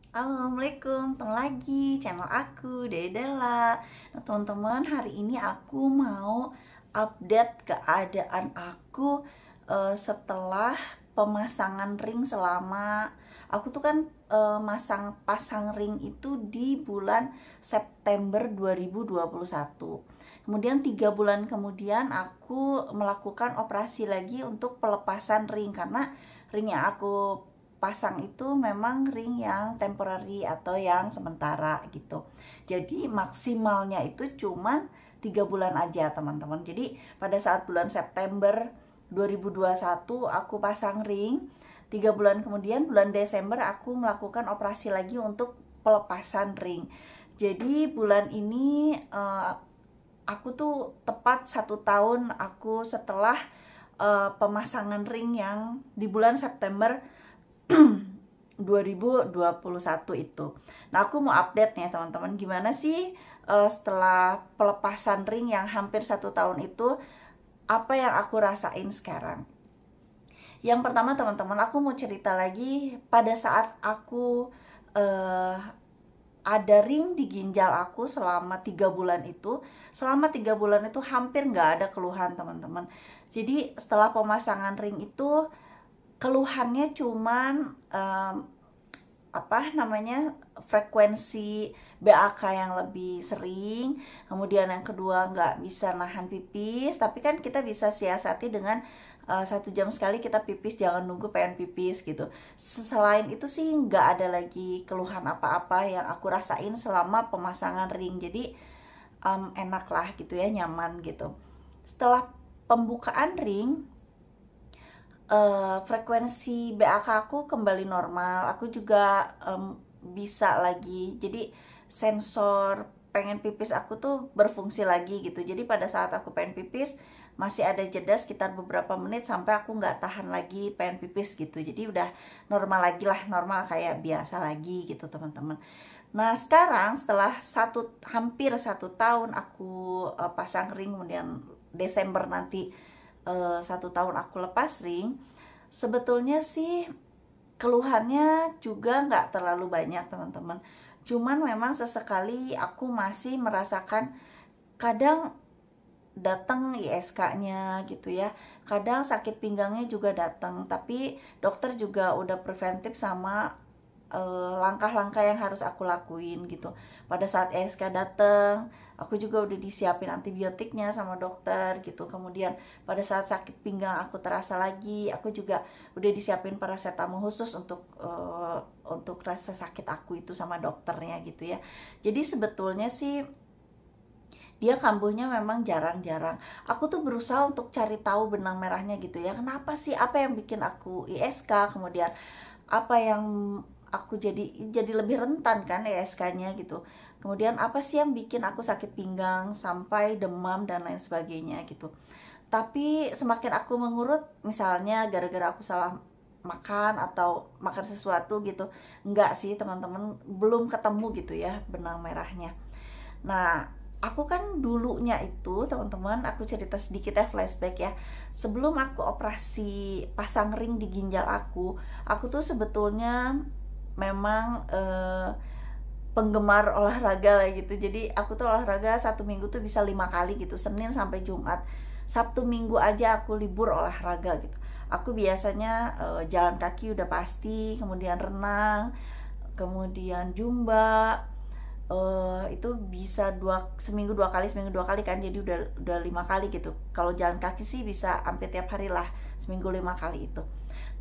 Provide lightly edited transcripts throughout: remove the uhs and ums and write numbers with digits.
Assalamualaikum, ketemu lagi channel aku, Dede Della. Nah, teman-teman, hari ini aku mau update keadaan aku setelah pemasangan ring selama aku tuh kan pasang ring itu di bulan September 2021. Kemudian 3 bulan kemudian aku melakukan operasi lagi untuk pelepasan ring karena ring yang aku pasang itu memang ring yang temporary atau yang sementara gitu. Jadi maksimalnya itu cuman 3 bulan aja teman-teman. Jadi pada saat bulan September 2021 aku pasang ring, 3 bulan kemudian bulan Desember aku melakukan operasi lagi untuk pelepasan ring. Jadi bulan ini aku tuh tepat 1 tahun aku setelah pemasangan ring yang di bulan September 2021 itu. Nah, aku mau update nih teman-teman, gimana sih setelah pelepasan ring yang hampir 1 tahun itu, apa yang aku rasain sekarang. Yang pertama teman-teman, aku mau cerita lagi pada saat aku ada ring di ginjal aku selama 3 bulan itu. Selama 3 bulan itu hampir nggak ada keluhan teman-teman. Jadi setelah pemasangan ring itu keluhannya cuman frekuensi BAK yang lebih sering, kemudian yang kedua nggak bisa nahan pipis, tapi kan kita bisa siasati dengan 1 jam sekali kita pipis, jangan nunggu pengen pipis gitu. Selain itu sih nggak ada lagi keluhan apa-apa yang aku rasain selama pemasangan ring, jadi enak lah gitu ya, nyaman gitu. Setelah pembukaan ring, frekuensi BAK aku kembali normal. Aku juga bisa lagi, jadi sensor pengen pipis aku tuh berfungsi lagi gitu. Jadi pada saat aku pengen pipis masih ada jeda sekitar beberapa menit sampai aku nggak tahan lagi pengen pipis gitu. Jadi udah normal lagi lah, normal kayak biasa lagi gitu teman-teman. Nah sekarang setelah hampir 1 tahun aku pasang ring, kemudian Desember nanti 1 tahun aku lepas ring, sebetulnya sih keluhannya juga nggak terlalu banyak teman-teman. Cuman memang sesekali aku masih merasakan, kadang datang ISK-nya gitu ya, kadang sakit pinggangnya juga datang, tapi dokter juga udah preventif sama langkah-langkah yang harus aku lakuin gitu. Pada saat ISK datang, aku juga udah disiapin antibiotiknya sama dokter gitu. Kemudian pada saat sakit pinggang aku terasa lagi, aku juga udah disiapin paracetamol khusus untuk rasa sakit aku itu sama dokternya gitu ya. Jadi sebetulnya sih dia kambuhnya memang jarang-jarang. Aku tuh berusaha untuk cari tahu benang merahnya gitu ya. Kenapa sih? Apa yang bikin aku ISK? Kemudian apa yang aku jadi lebih rentan kan ESK-nya gitu. Kemudian apa sih yang bikin aku sakit pinggang sampai demam dan lain sebagainya gitu. Tapi semakin aku mengurut, misalnya gara-gara aku salah makan atau makan sesuatu gitu, enggak sih teman-teman, belum ketemu gitu ya benang merahnya. Nah, aku kan dulunya itu teman-teman, aku cerita sedikit ya, flashback ya. Sebelum aku operasi pasang ring di ginjal aku tuh sebetulnya memang penggemar olahraga lah gitu. Jadi aku tuh olahraga 1 minggu tuh bisa 5 kali gitu, Senin sampai Jumat. Sabtu Minggu aja aku libur olahraga gitu. Aku biasanya jalan kaki udah pasti, kemudian renang, kemudian zumba. Itu bisa seminggu 2 kali kan, jadi udah 5 kali gitu. Kalau jalan kaki sih bisa hampir tiap hari lah, seminggu 5 kali itu.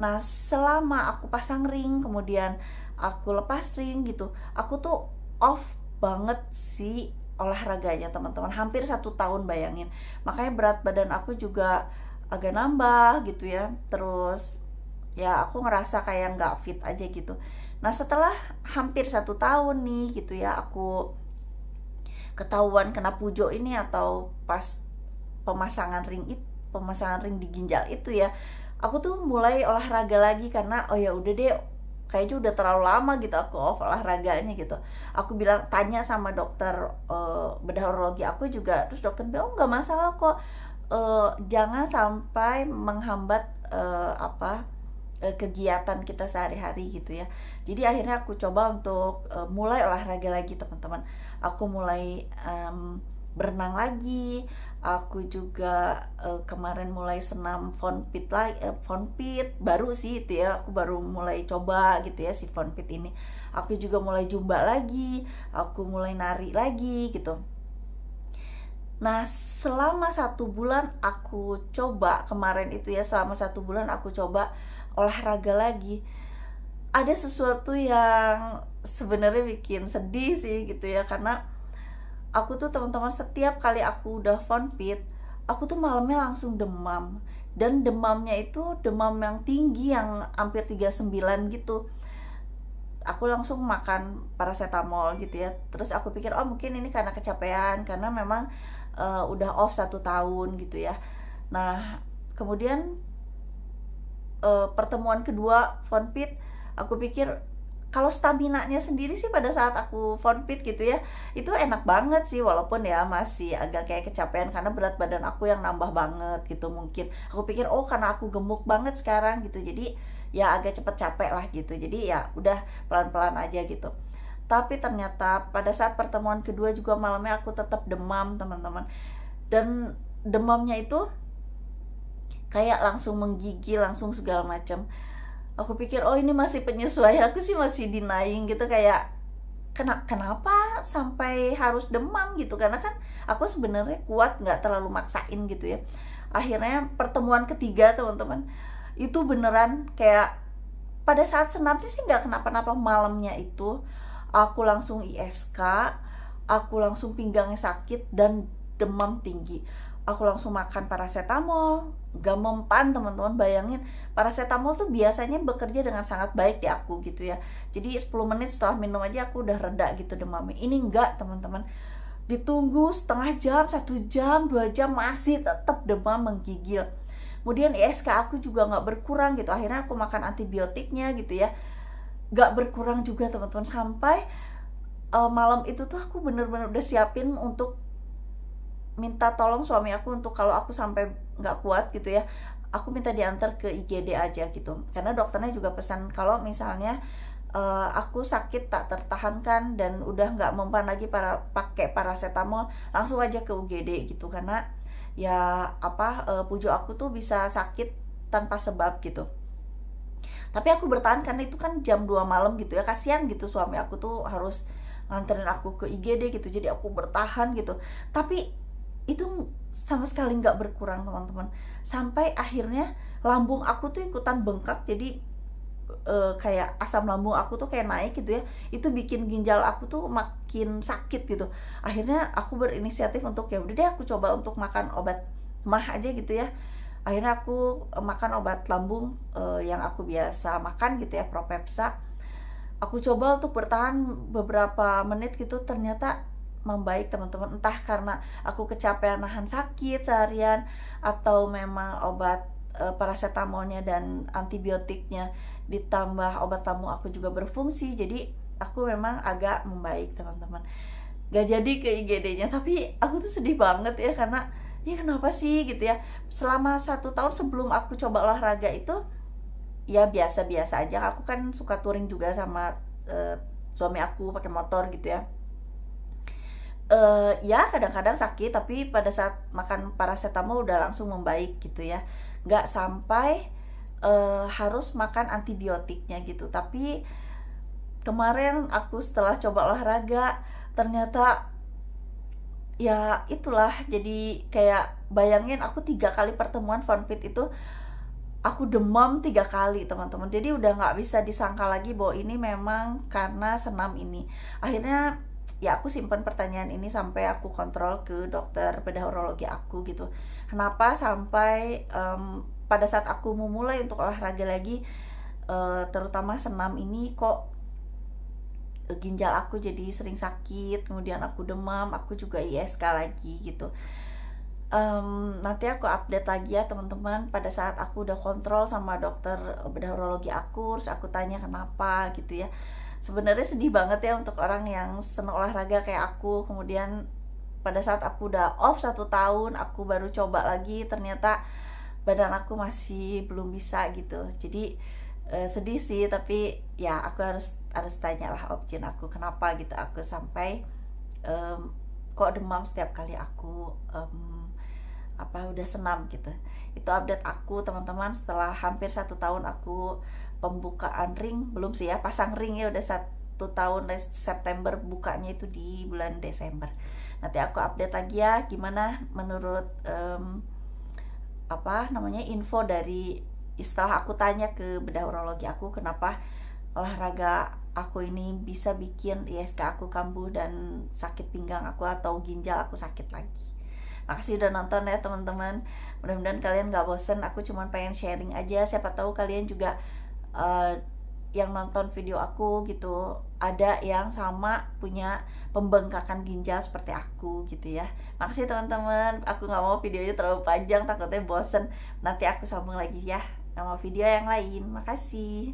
Nah selama aku pasang ring kemudian aku lepas ring gitu, aku tuh off banget sih olahraganya teman-teman, hampir 1 tahun bayangin. Makanya berat badan aku juga agak nambah gitu ya, terus ya aku ngerasa kayak nggak fit aja gitu. Nah setelah hampir 1 tahun nih gitu ya, aku ketahuan kena pujo ini atau pas pemasangan ring di ginjal itu ya, aku tuh mulai olahraga lagi karena oh ya udah deh, kayaknya udah terlalu lama gitu aku off olahraganya gitu. Aku bilang, tanya sama dokter bedah urologi aku juga, terus dokter bilang oh nggak masalah kok, jangan sampai menghambat kegiatan kita sehari-hari gitu ya. Jadi akhirnya aku coba untuk mulai olahraga lagi teman-teman. Aku mulai berenang lagi. Aku juga kemarin mulai senam Fonpit lagi, Fonpit baru sih itu ya. Aku baru mulai coba gitu ya si Fonpit ini. Aku juga mulai Zumba lagi. Aku mulai nari lagi gitu. Nah, selama 1 bulan aku coba kemarin itu ya, selama 1 bulan aku coba olahraga lagi. Ada sesuatu yang sebenarnya bikin sedih sih gitu ya, karena aku tuh teman-teman setiap kali aku udah Fonpit, aku tuh malamnya langsung demam. Dan demamnya itu demam yang tinggi yang hampir 39 gitu. Aku langsung makan paracetamol gitu ya. Terus aku pikir oh mungkin ini karena kecapean, karena memang udah off 1 tahun gitu ya. Nah kemudian pertemuan kedua Fonpit, aku pikir kalau stamina-nya sendiri sih pada saat aku Fonpit gitu ya, itu enak banget sih, walaupun ya masih agak kayak kecapean karena berat badan aku yang nambah banget gitu. Mungkin aku pikir oh karena aku gemuk banget sekarang gitu, jadi ya agak cepet capek lah gitu, jadi ya udah pelan-pelan aja gitu. Tapi ternyata pada saat pertemuan kedua juga malamnya aku tetap demam teman-teman. Dan demamnya itu kayak langsung menggigil, langsung segala macam. Aku pikir oh ini masih penyesuaian, aku sih masih denying gitu, kayak kenapa sampai harus demam gitu, karena kan aku sebenarnya kuat, nggak terlalu maksain gitu ya. Akhirnya pertemuan ketiga teman-teman, itu beneran kayak pada saat senamnya sih nggak kenapa-napa, malamnya itu aku langsung ISK, aku langsung pinggangnya sakit dan demam tinggi. Aku langsung makan paracetamol, gak mempan teman-teman. Bayangin, paracetamol tuh biasanya bekerja dengan sangat baik di aku gitu ya. Jadi 10 menit setelah minum aja aku udah reda gitu demamnya. Ini enggak teman-teman, ditunggu setengah jam, 1 jam, 2 jam masih tetap demam menggigil. Kemudian ISK aku juga nggak berkurang gitu. Akhirnya aku makan antibiotiknya gitu ya, nggak berkurang juga teman-teman. Sampai malam itu tuh aku bener-bener udah siapin untuk minta tolong suami aku untuk kalau aku sampai nggak kuat gitu ya, aku minta diantar ke IGD aja gitu. Karena dokternya juga pesan kalau misalnya aku sakit tak tertahankan dan udah nggak mempan lagi pakai paracetamol, langsung aja ke UGD gitu. Karena ya pujo aku tuh bisa sakit tanpa sebab gitu. Tapi aku bertahan karena itu kan jam 2 malam gitu ya, kasihan gitu suami aku tuh harus nganterin aku ke IGD gitu, jadi aku bertahan gitu. Tapi itu sama sekali nggak berkurang teman-teman, sampai akhirnya lambung aku tuh ikutan bengkak. Jadi kayak asam lambung aku tuh kayak naik gitu ya, itu bikin ginjal aku tuh makin sakit gitu. Akhirnya aku berinisiatif untuk ya udah deh aku coba untuk makan obat mah aja gitu ya. Akhirnya aku makan obat lambung yang aku biasa makan gitu ya, Propepsa. Aku coba untuk bertahan beberapa menit gitu, ternyata membaik teman-teman. Entah karena aku kecapean nahan sakit seharian, atau memang obat paracetamolnya dan antibiotiknya ditambah obat tamu aku juga berfungsi, jadi aku memang agak membaik teman-teman. Gak jadi ke IGD-nya, tapi aku tuh sedih banget ya, karena ya kenapa sih gitu ya. Selama 1 tahun sebelum aku coba olahraga itu ya biasa-biasa aja. Aku kan suka touring juga sama suami aku pakai motor gitu ya. Ya kadang-kadang sakit, tapi pada saat makan paracetamol udah langsung membaik gitu ya. Nggak sampai harus makan antibiotiknya gitu. Tapi kemarin aku setelah coba olahraga, ternyata ya itulah, jadi kayak bayangin aku 3 kali pertemuan Fonpit itu aku demam 3 kali teman-teman. Jadi udah nggak bisa disangka lagi bahwa ini memang karena senam ini. Akhirnya ya aku simpan pertanyaan ini sampai aku kontrol ke dokter bedah urologi aku gitu. Kenapa sampai pada saat aku memulai untuk olahraga lagi, terutama senam ini, kok ginjal aku jadi sering sakit, kemudian aku demam, aku juga ISK lagi gitu. Nanti aku update lagi ya teman-teman pada saat aku udah kontrol sama dokter bedah urologi aku, terus aku tanya kenapa gitu ya. Sebenarnya sedih banget ya untuk orang yang senang olahraga kayak aku. Kemudian pada saat aku udah off 1 tahun, aku baru coba lagi, ternyata badan aku masih belum bisa gitu. Jadi sedih sih, tapi ya aku harus tanya lah option aku kenapa gitu aku sampai kok demam setiap kali aku udah senam gitu. Itu update aku teman-teman setelah hampir 1 tahun aku pembukaan ring, belum sih ya, pasang ring ya udah 1 tahun dari September, bukanya itu di bulan Desember. Nanti aku update lagi ya gimana menurut info dari setelah aku tanya ke bedah urologi aku kenapa olahraga aku ini bisa bikin ISK aku kambuh dan sakit pinggang aku atau ginjal aku sakit lagi. Makasih udah nonton ya teman-teman. Mudah-mudahan kalian gak bosen. Aku cuma pengen sharing aja. Siapa tahu kalian juga yang nonton video aku gitu ada yang sama punya pembengkakan ginjal seperti aku gitu ya. Makasih teman-teman. Aku gak mau videonya terlalu panjang, takutnya bosen. Nanti aku sambung lagi ya sama video yang lain. Makasih.